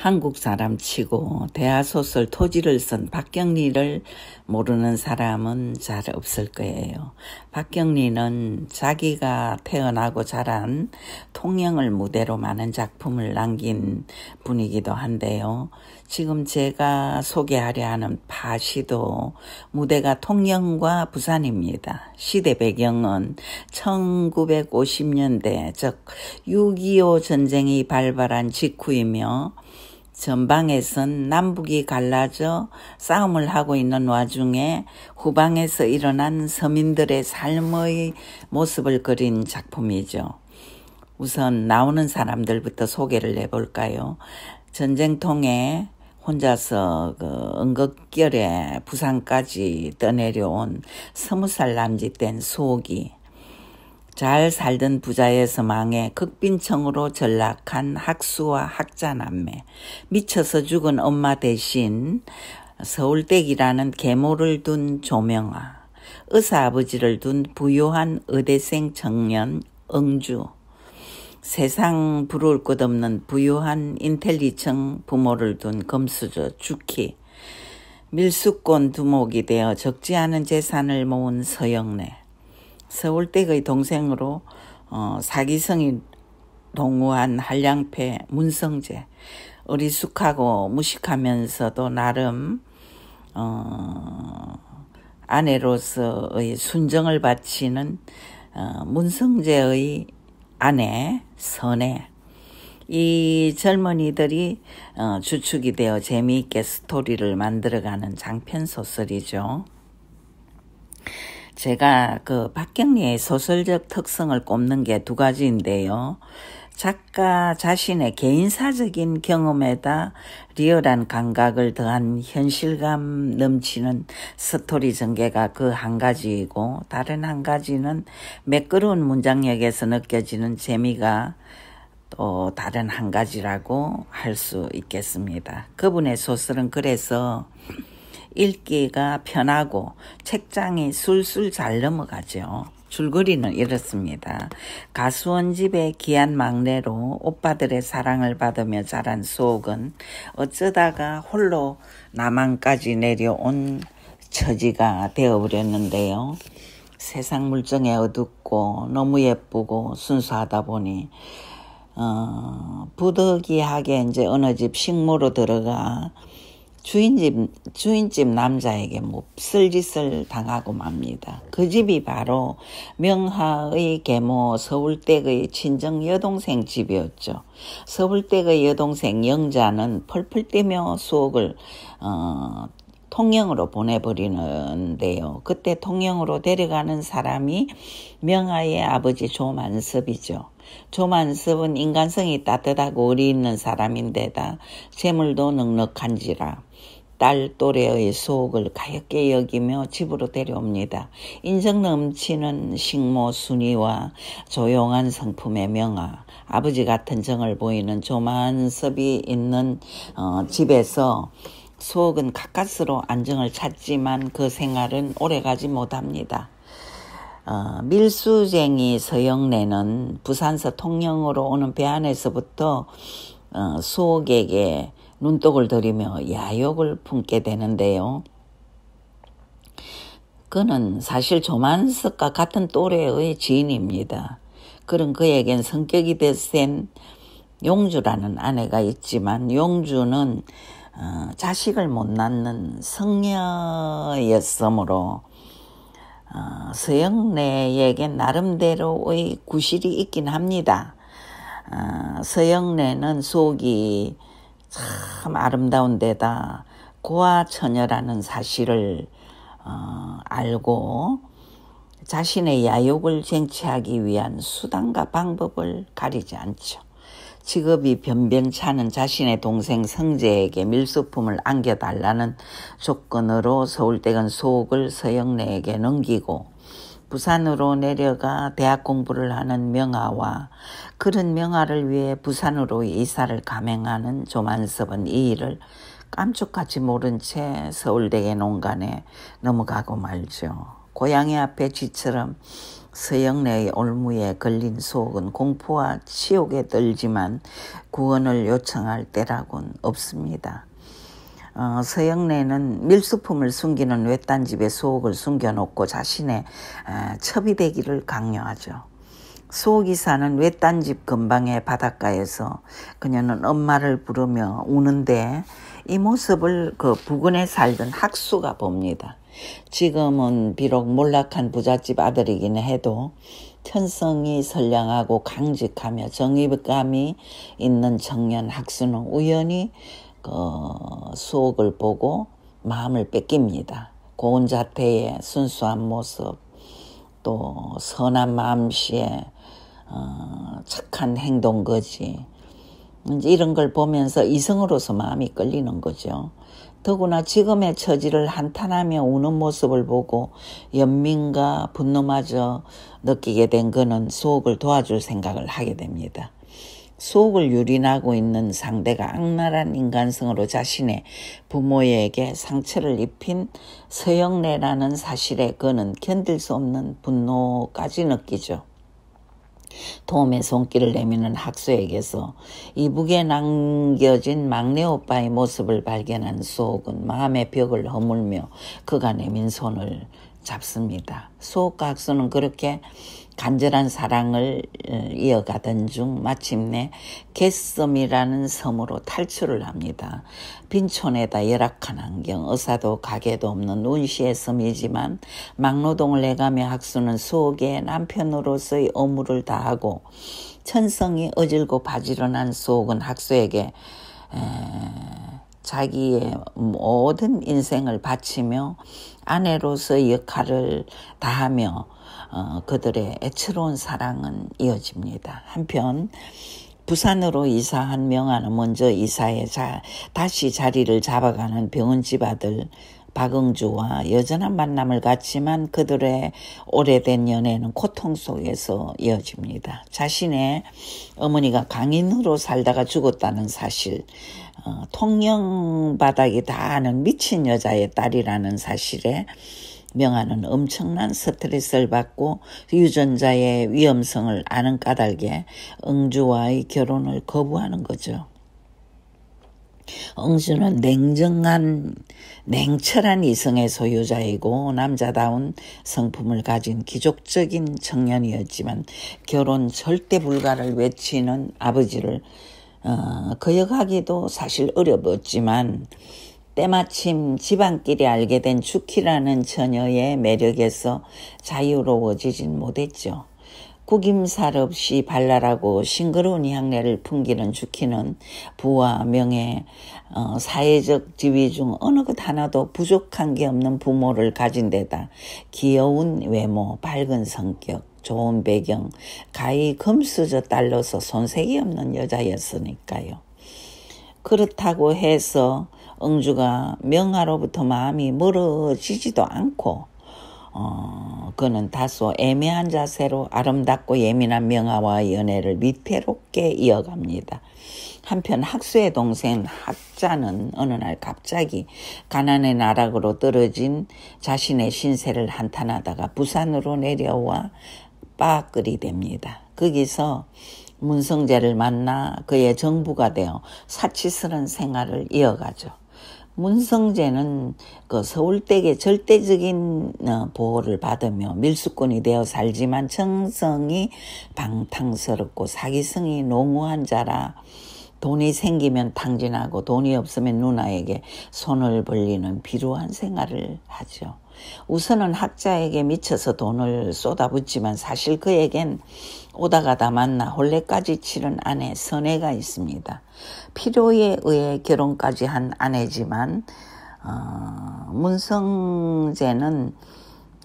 한국 사람 치고 대하소설 토지를 쓴 박경리를 모르는 사람은 잘 없을 거예요. 박경리는 자기가 태어나고 자란 통영을 무대로 많은 작품을 남긴 분이기도 한데요. 지금 제가 소개하려 하는 파시도 무대가 통영과 부산입니다. 시대 배경은 1950년대, 즉 6.25 전쟁이 발발한 직후이며 전방에선 남북이 갈라져 싸움을 하고 있는 와중에 후방에서 일어난 서민들의 삶의 모습을 그린 작품이죠. 우선 나오는 사람들부터 소개를 해볼까요? 전쟁통에 혼자서 응급결에 부산까지 떠내려온 20살 남짓된 수옥이, 잘 살던 부자에서 망해 극빈청으로 전락한 학수와 학자남매, 미쳐서 죽은 엄마 대신 서울댁이라는 계모를 둔 조명아, 의사 아버지를 둔 부유한 의대생 청년 응주, 세상 부러울 것 없는 부유한 인텔리청 부모를 둔 금수저 주키, 밀수권 두목이 되어 적지 않은 재산을 모은 서영래, 서울댁의 동생으로 사기성이 동우한 한량패 문성재, 어리숙하고 무식하면서도 나름 아내로서의 순정을 바치는 문성재의 아내 선혜. 이 젊은이들이 주축이 되어 재미있게 스토리를 만들어가는 장편소설이죠. 제가 박경리의 소설적 특성을 꼽는 게 두 가지인데요. 작가 자신의 개인사적인 경험에다 리얼한 감각을 더한 현실감 넘치는 스토리 전개가 그 한 가지이고, 다른 한 가지는 매끄러운 문장력에서 느껴지는 재미가 또 다른 한 가지라고 할 수 있겠습니다. 그분의 소설은 그래서 읽기가 편하고 책장이 술술 잘 넘어가죠. 줄거리는 이렇습니다. 가수원 집의 귀한 막내로 오빠들의 사랑을 받으며 자란 수옥은 어쩌다가 홀로 남한까지 내려온 처지가 되어버렸는데요. 세상 물정에 어둡고 너무 예쁘고 순수하다 보니 부득이하게 이제 어느 집 식모로 들어가 주인집 남자에게 몹쓸 짓을 당하고 맙니다. 그 집이 바로 명하의 계모 서울댁의 친정 여동생 집이었죠. 서울댁의 여동생 영자는 펄펄 뛰며 수옥을 통영으로 보내버리는데요. 그때 통영으로 데려가는 사람이 명하의 아버지 조만섭이죠. 조만섭은 인간성이 따뜻하고 의리 있는 사람인데다 재물도 넉넉한지라 딸 또래의 수옥을 가엾게 여기며 집으로 데려옵니다. 인정 넘치는 식모 순이와 조용한 성품의 명하, 아버지 같은 정을 보이는 조만섭이 있는 집에서 수옥은 가까스로 안정을 찾지만 그 생활은 오래가지 못합니다. 밀수쟁이 서영래는 부산서 통영으로 오는 배 안에서부터 수옥에게 눈독을 들이며 야욕을 품게 되는데요. 그는 사실 조만석과 같은 또래의 지인입니다. 그런 그에겐 성격이 센 용주라는 아내가 있지만 용주는 자식을 못 낳는 성녀였으므로 서영래에겐 나름대로의 구실이 있긴 합니다. 서영래는 수옥이 참 아름다운 데다 고아처녀라는 사실을 알고 자신의 야욕을 쟁취하기 위한 수단과 방법을 가리지 않죠. 직업이 변변찮은 자신의 동생 성재에게 밀수품을 안겨달라는 조건으로 서울댁은 수옥을 서영래에게 넘기고 부산으로 내려가 대학 공부를 하는 명하와 그런 명하를 위해 부산으로 이사를 감행하는 조만섭은 이 일을 깜짝같이 모른 채 서울대의 농간에 넘어가고 말죠. 고양이 앞에 쥐처럼 서영래의 올무에 걸린 수옥은 공포와 치욕에 떨지만 구원을 요청할 때라고는 없습니다. 서영래는 밀수품을 숨기는 외딴 집에 수옥을 숨겨놓고 자신의 첩이 되기를 강요하죠. 수옥이 사는 외딴 집 근방의 바닷가에서 그녀는 엄마를 부르며 우는데 이 모습을 그 부근에 살던 학수가 봅니다. 지금은 비록 몰락한 부잣집 아들이긴 해도 천성이 선량하고 강직하며 정의감이 있는 청년 학수는 우연히 수옥을 보고 마음을 뺏깁니다. 고운 자태의 순수한 모습, 또 선한 마음씨의 착한 행동거지, 이런 걸 보면서 이성으로서 마음이 끌리는 거죠. 더구나 지금의 처지를 한탄하며 우는 모습을 보고 연민과 분노마저 느끼게 된 그는 수옥을 도와줄 생각을 하게 됩니다. 수옥을 유린하고 있는 상대가 악랄한 인간성으로 자신의 부모에게 상처를 입힌 서영래라는 사실에 그는 견딜 수 없는 분노까지 느끼죠. 도움의 손길을 내미는 학수에게서 이북에 남겨진 막내 오빠의 모습을 발견한 수옥은 마음의 벽을 허물며 그가 내민 손을 잡습니다. 수옥과 학수는 그렇게 간절한 사랑을 이어가던 중 마침내 갯섬이라는 섬으로 탈출을 합니다. 빈촌에다 열악한 환경, 의사도 가게도 없는 운시의 섬이지만 막노동을 해가며 학수는 수옥의 남편으로서의 의무를 다하고 천성이 어질고 바지런한 수옥은 학수에게 자기의 모든 인생을 바치며 아내로서의 역할을 다하며 그들의 애처로운 사랑은 이어집니다. 한편 부산으로 이사한 명아는 먼저 이사해 다시 자리를 잡아가는 병원집 아들 박응주와 여전한 만남을 갖지만 그들의 오래된 연애는 고통 속에서 이어집니다. 자신의 어머니가 강인으로 살다가 죽었다는 사실, 통영바닥이 다 아는 미친 여자의 딸이라는 사실에 명아는 엄청난 스트레스를 받고 유전자의 위험성을 아는 까닭에 응주와의 결혼을 거부하는 거죠. 응주는 냉철한 이성의 소유자이고 남자다운 성품을 가진 기족적인 청년이었지만 결혼 절대 불가를 외치는 아버지를 거역하기도 사실 어려웠지만 때마침 집안끼리 알게 된 주키라는 처녀의 매력에서 자유로워지진 못했죠. 구김살 없이 발랄하고 싱그러운 향내를 풍기는 주키는 부와 명예, 사회적 지위 중 어느 것 하나도 부족한 게 없는 부모를 가진 데다 귀여운 외모, 밝은 성격, 좋은 배경, 가히 금수저 딸로서 손색이 없는 여자였으니까요. 그렇다고 해서 응주가 명아로부터 마음이 멀어지지도 않고 그는 다소 애매한 자세로 아름답고 예민한 명아와의 연애를 위태롭게 이어갑니다. 한편 학수의 동생 학자는 어느 날 갑자기 가난의 나락으로 떨어진 자신의 신세를 한탄하다가 부산으로 내려와 빠끌이 됩니다. 거기서 문성재를 만나 그의 정부가 되어 사치스러운 생활을 이어가죠. 문성재는 그 서울댁의 절대적인 보호를 받으며 밀수꾼이 되어 살지만 정성이 방탕스럽고 사기성이 농후한 자라 돈이 생기면 탕진하고 돈이 없으면 누나에게 손을 벌리는 비루한 생활을 하죠. 우선은 학자에게 미쳐서 돈을 쏟아붓지만 사실 그에겐 오다가다 만나 혼례까지 치른 아내 선혜가 있습니다. 필요에 의해 결혼까지 한 아내지만 문성재는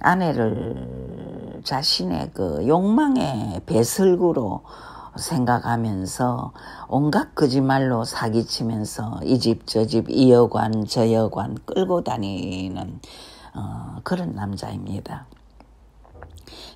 아내를 자신의 그 욕망의 배설구로 생각하면서 온갖 거짓말로 사기치면서 이 집 저 집 이 여관 저 여관 끌고 다니는 그런 남자입니다.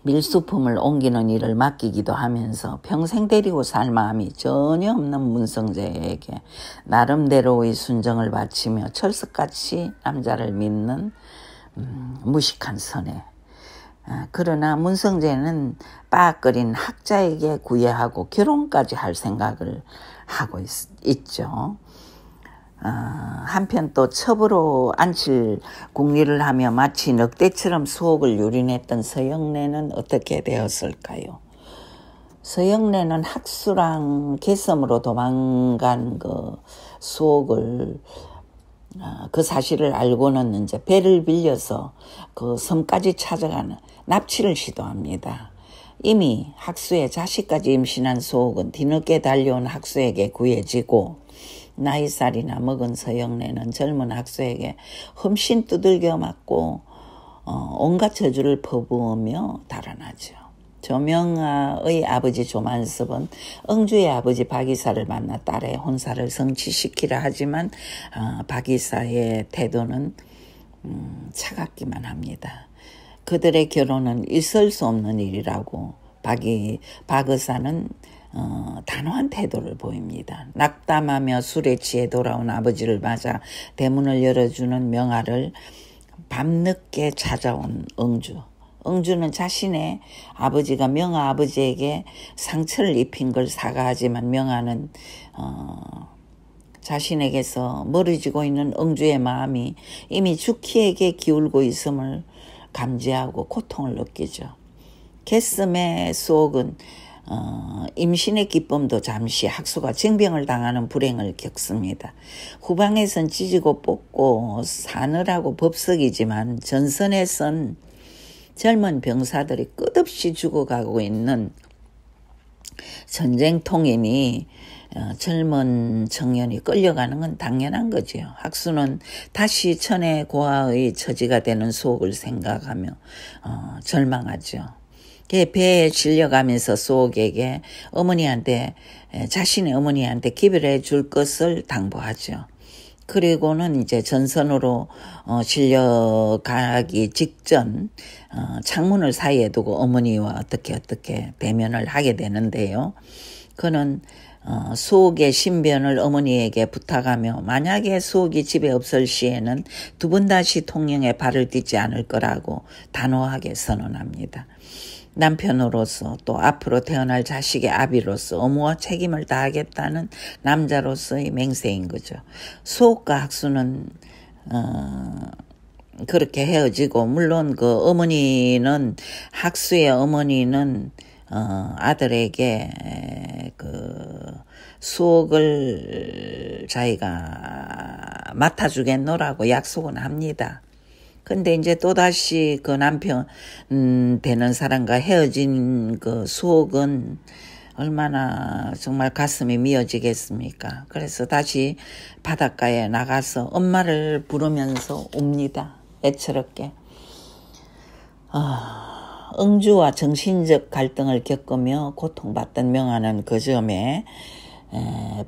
밀수품을 옮기는 일을 맡기기도 하면서 평생 데리고 살 마음이 전혀 없는 문성재에게 나름대로의 순정을 바치며 철석같이 남자를 믿는 무식한 선혜. 그러나 문성재는 빠끓인 학자에게 구애하고 결혼까지 할 생각을 하고 있죠. 한편 또 첩으로 안칠 궁리를 하며 마치 늑대처럼 수옥을 유린했던 서영래는 어떻게 되었을까요? 서영래는 학수랑 개섬으로 도망간 그 수옥을 그 사실을 알고는 이제 배를 빌려서 그 섬까지 찾아가는 납치를 시도합니다. 이미 학수의 자식까지 임신한 수옥은 뒤늦게 달려온 학수에게 구해지고 나이살이나 먹은 서영래는 젊은 학수에게 흠씬 두들겨 맞고 온갖 저주를 퍼부으며 달아나죠. 조명아의 아버지 조만섭은 응주의 아버지 박이사를 만나 딸의 혼사를 성취시키려 하지만 박이사의 태도는 차갑기만 합니다. 그들의 결혼은 있을 수 없는 일이라고 박의사는 단호한 태도를 보입니다. 낙담하며 술에 취해 돌아온 아버지를 맞아 대문을 열어주는 명아를 밤늦게 찾아온 응주. 응주는 자신의 아버지가 명아 아버지에게 상처를 입힌 걸 사과하지만 명아는 자신에게서 멀어지고 있는 응주의 마음이 이미 죽희에게 기울고 있음을 감지하고 고통을 느끼죠. 개슴의 수옥은 임신의 기쁨도 잠시 학수가 징병을 당하는 불행을 겪습니다. 후방에선 찢고 뽑고 사느라고 법석이지만 전선에선 젊은 병사들이 끝없이 죽어가고 있는 전쟁통이니 젊은 청년이 끌려가는 건 당연한 거지요. 학수는 다시 천의 고아의 처지가 되는 수옥을 생각하며 절망하죠. 배에 실려가면서 수옥에게 자신의 어머니한테 기별해 줄 것을 당부하죠. 그리고는 이제 전선으로 실려가기 직전 창문을 사이에 두고 어머니와 어떻게 대면을 하게 되는데요. 그는 수옥의 신변을 어머니에게 부탁하며 만약에 수옥이 집에 없을 시에는 두 번 다시 통영에 발을 딛지 않을 거라고 단호하게 선언합니다. 남편으로서 또 앞으로 태어날 자식의 아비로서 의무와 책임을 다하겠다는 남자로서의 맹세인 거죠. 수옥과 학수는 그렇게 헤어지고 물론 그 어머니는 학수의 어머니는 아들에게 그 수옥을 자기가 맡아주겠노라고 약속은 합니다. 근데 이제 또다시 그 남편 되는 사람과 헤어진 그 수옥은 얼마나 정말 가슴이 미어지겠습니까? 그래서 다시 바닷가에 나가서 엄마를 부르면서 웁니다. 애처롭게. 응주와 정신적 갈등을 겪으며 고통받던 명아는 그 점에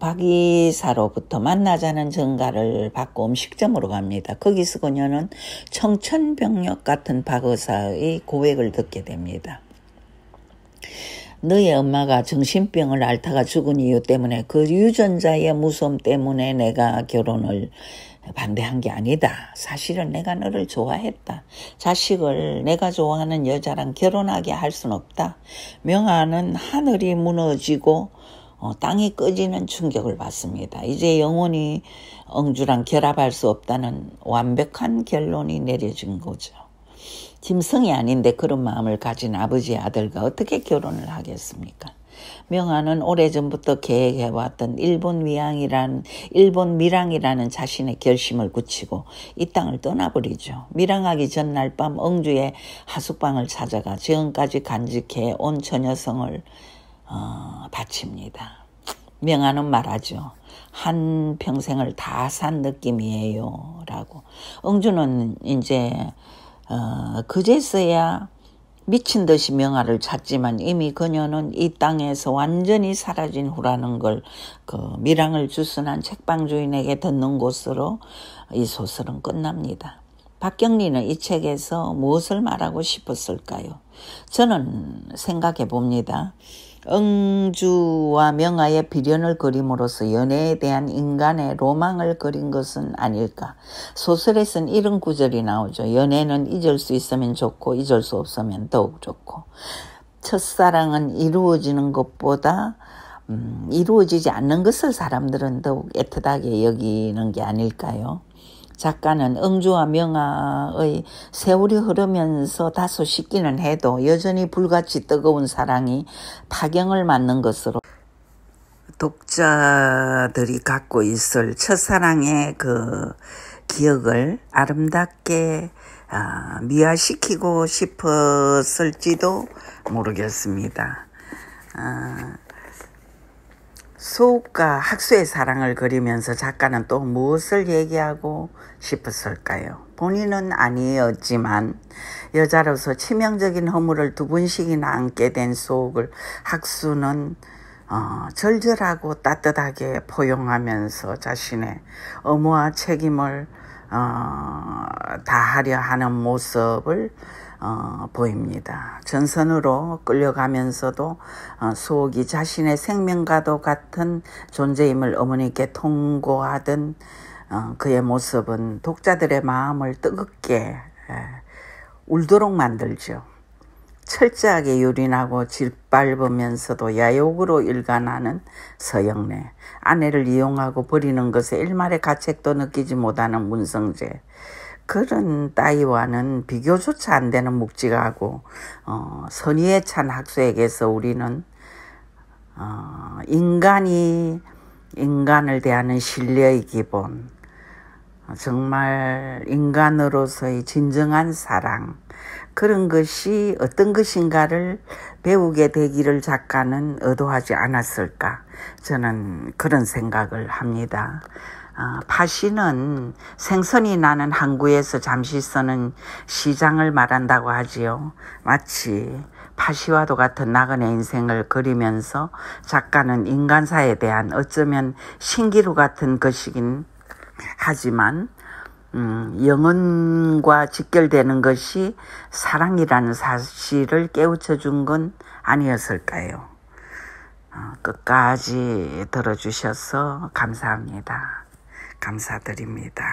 박이사로부터 만나자는 전가를 받고 음식점으로 갑니다. 거기서 그녀는 청천벽력 같은 박의사의 고백을 듣게 됩니다. 너의 엄마가 정신병을 앓다가 죽은 이유 때문에 그 유전자의 무서움 때문에 내가 결혼을 반대한 게 아니다. 사실은 내가 너를 좋아했다. 자식을 내가 좋아하는 여자랑 결혼하게 할 순 없다. 명아는 하늘이 무너지고 땅이 꺼지는 충격을 받습니다. 이제 영원히 응주랑 결합할 수 없다는 완벽한 결론이 내려진 거죠. 짐승이 아닌데 그런 마음을 가진 아버지의 아들과 어떻게 결혼을 하겠습니까? 명아는 오래전부터 계획해왔던 일본 밀항이라는 자신의 결심을 굳히고 이 땅을 떠나버리죠. 밀항하기 전날 밤 응주의 하숙방을 찾아가 지금까지 간직해 온 처녀성을 바칩니다. 명아는 말하죠. 한 평생을 다 산 느낌이에요 라고. 응주는 이제 그제서야 미친 듯이 명아를 찾지만 이미 그녀는 이 땅에서 완전히 사라진 후라는 걸 그 밀항을 주선한 책방 주인에게 듣는 곳으로 이 소설은 끝납니다. 박경리는 이 책에서 무엇을 말하고 싶었을까요? 저는 생각해 봅니다. 응주와 명화의 비련을 그림으로써 연애에 대한 인간의 로망을 그린 것은 아닐까. 소설에서는 이런 구절이 나오죠. 연애는 잊을 수 있으면 좋고 잊을 수 없으면 더욱 좋고, 첫사랑은 이루어지는 것보다 이루어지지 않는 것을 사람들은 더욱 애틋하게 여기는 게 아닐까요? 작가는 응주와 명화의 세월이 흐르면서 다소 식기는 해도 여전히 불같이 뜨거운 사랑이 파경을 맞는 것으로 독자들이 갖고 있을 첫사랑의 그 기억을 아름답게 미화시키고 싶었을지도 모르겠습니다. 소욱과 학수의 사랑을 그리면서 작가는 또 무엇을 얘기하고 싶었을까요? 본인은 아니었지만 여자로서 치명적인 허물을 2번씩이나 안게 된 소욱을 학수는 절절하고 따뜻하게 포용하면서 자신의 의무와 책임을 다하려 하는 모습을 보입니다. 전선으로 끌려가면서도 소욱이 자신의 생명과도 같은 존재임을 어머니께 통고하던 그의 모습은 독자들의 마음을 뜨겁게 울도록 만들죠. 철저하게 유린하고 짓밟으면서도 야욕으로 일관하는 서영래, 아내를 이용하고 버리는 것에 일말의 가책도 느끼지 못하는 문성재, 그런 따위와는 비교조차 안 되는 묵직하고 선의에 찬 학수에게서 우리는 인간이 인간을 대하는 신뢰의 기본, 정말 인간으로서의 진정한 사랑, 그런 것이 어떤 것인가를 배우게 되기를 작가는 의도하지 않았을까, 저는 그런 생각을 합니다. 파시는 생선이 나는 항구에서 잠시 서는 시장을 말한다고 하지요. 마치 파시와도 같은 나그네 인생을 그리면서 작가는 인간사에 대한 어쩌면 신기루 같은 것이긴 하지만 영혼과 직결되는 것이 사랑이라는 사실을 깨우쳐 준 건 아니었을까요? 끝까지 들어주셔서 감사합니다. 감사드립니다.